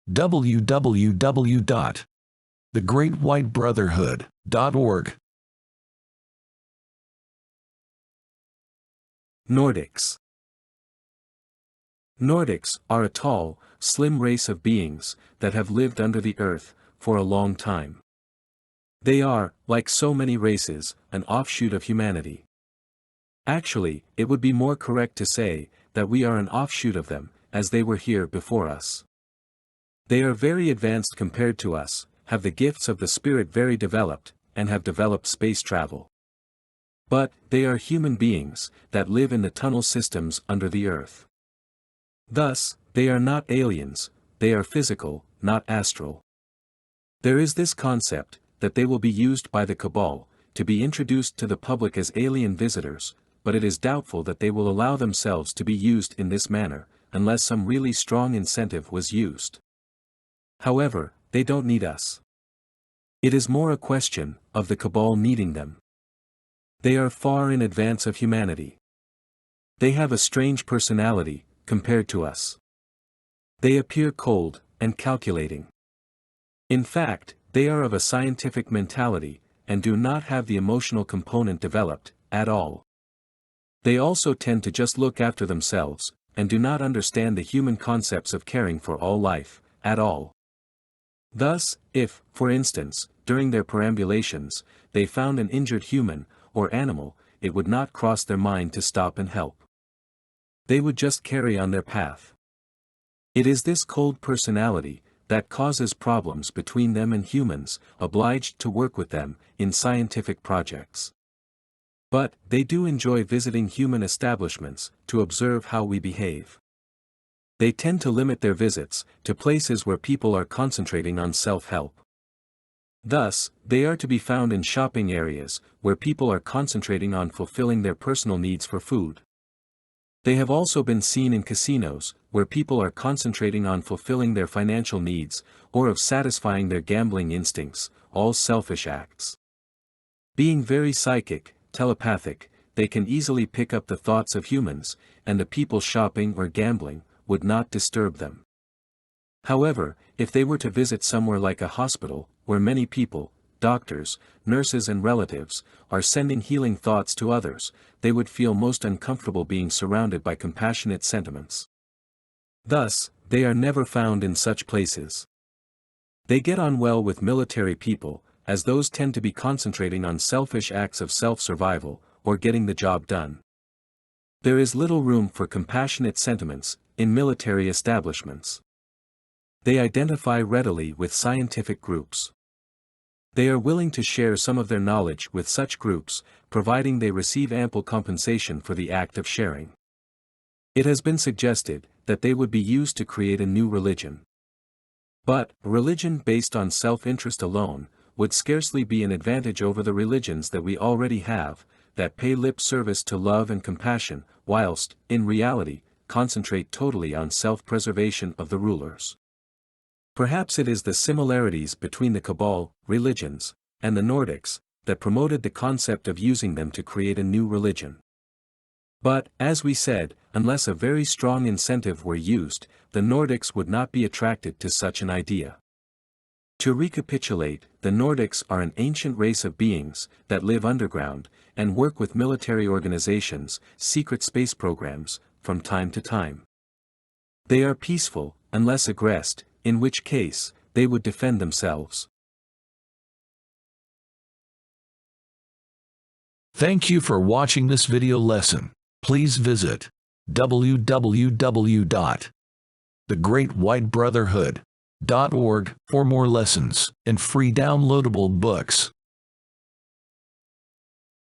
www.thegreatwhitebrotherhood.org. Nordics. Nordics are a tall, slim race of beings that have lived under the earth for a long time. They are, like so many races, an offshoot of humanity. Actually, it would be more correct to say that we are an offshoot of them, as they were here before us. They are very advanced compared to us, have the gifts of the spirit very developed, and have developed space travel. But, they are human beings that live in the tunnel systems under the earth. Thus, they are not aliens, they are physical, not astral. There is this concept, that they will be used by the cabal, to be introduced to the public as alien visitors, but it is doubtful that they will allow themselves to be used in this manner, unless some really strong incentive was used. However, they don't need us. It is more a question of the cabal needing them. They are far in advance of humanity. They have a strange personality, compared to us. They appear cold and calculating. In fact, they are of a scientific mentality, and do not have the emotional component developed, at all. They also tend to just look after themselves, and do not understand the human concepts of caring for all life, at all. Thus, if, for instance, during their perambulations, they found an injured human, or animal, it would not cross their mind to stop and help. They would just carry on their path. It is this cold personality that causes problems between them and humans, obliged to work with them in scientific projects. But, they do enjoy visiting human establishments to observe how we behave. They tend to limit their visits to places where people are concentrating on self-help. Thus, they are to be found in shopping areas where people are concentrating on fulfilling their personal needs for food. They have also been seen in casinos, where people are concentrating on fulfilling their financial needs, or of satisfying their gambling instincts, all selfish acts. Being very psychic, telepathic, they can easily pick up the thoughts of humans, and the people shopping or gambling would not disturb them. However, if they were to visit somewhere like a hospital, where many people, doctors, nurses and relatives, are sending healing thoughts to others, they would feel most uncomfortable being surrounded by compassionate sentiments. Thus, they are never found in such places. They get on well with military people, as those tend to be concentrating on selfish acts of self-survival, or getting the job done. There is little room for compassionate sentiments in military establishments. They identify readily with scientific groups. They are willing to share some of their knowledge with such groups, providing they receive ample compensation for the act of sharing. It has been suggested that they would be used to create a new religion. But, a religion based on self-interest alone, would scarcely be an advantage over the religions that we already have, that pay lip service to love and compassion, whilst, in reality, concentrate totally on self-preservation of the rulers. Perhaps it is the similarities between the cabal, religions, and the Nordics, that promoted the concept of using them to create a new religion. But, as we said, unless a very strong incentive were used, the Nordics would not be attracted to such an idea. To recapitulate, the Nordics are an ancient race of beings that live underground, and work with military organizations, secret space programs, from time to time. They are peaceful, unless aggressed, in which case, they would defend themselves. Thank you for watching this video lesson. Please visit www.thegreatwhitebrotherhood.org for more lessons and free downloadable books.